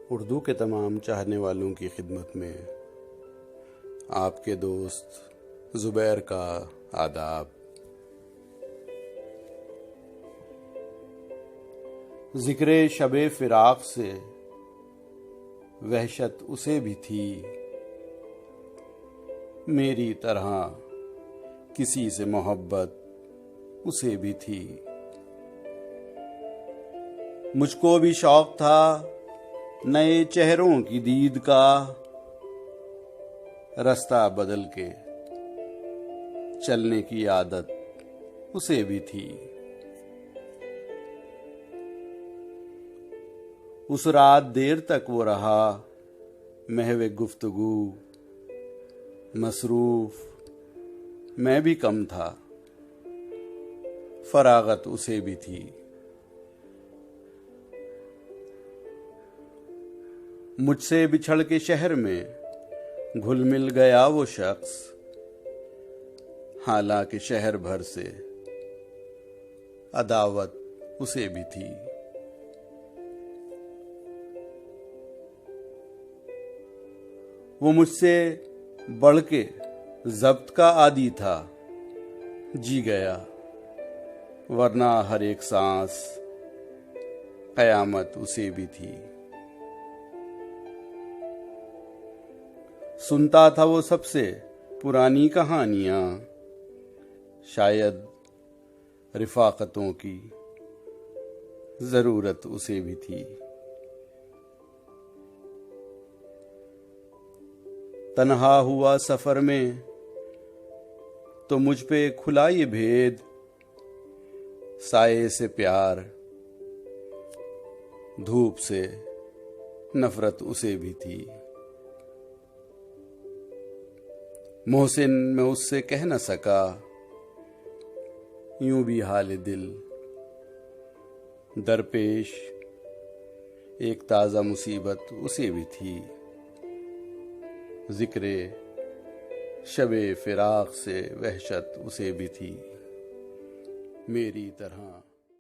उर्दू के तमाम चाहने वालों की खिदमत में आपके दोस्त ज़ुबैर का आदाब। ज़िक्रे शबे फ़िराक़ से वहशत उसे भी थी, मेरी तरह किसी से मोहब्बत उसे भी थी। मुझको भी शौक़ था नए चेहरों की दीद का, रास्ता बदल के चलने की आदत उसे भी थी। उस रात देर तक वो रहा महवे गुफ्तगू, मसरूफ मैं भी कम था, फरागत उसे भी थी। मुझसे बिछड़ के शहर में घुल मिल गया वो शख्स, हालांकि शहर भर से अदावत उसे भी थी। वो मुझसे बढ़ के ज़ब्त का आदी था, जी गया वरना हर एक सांस क़यामत उसे भी थी। सुनता था वो सबसे पुरानी कहानियाँ, शायद रिफ़ाक़तों की ज़रूरत उसे भी थी। तन्हा हुआ सफ़र में तो मुझ पे खुला ये भेद, साये से प्यार धूप से नफ़रत उसे भी थी। मोहसिन मैं उससे कह न सका, यूं भी हाल दिल दरपेश एक ताज़ा मुसीबत उसे भी थी। ज़िक्रे शबे फ़िराक़ से वहशत उसे भी थी, मेरी तरह।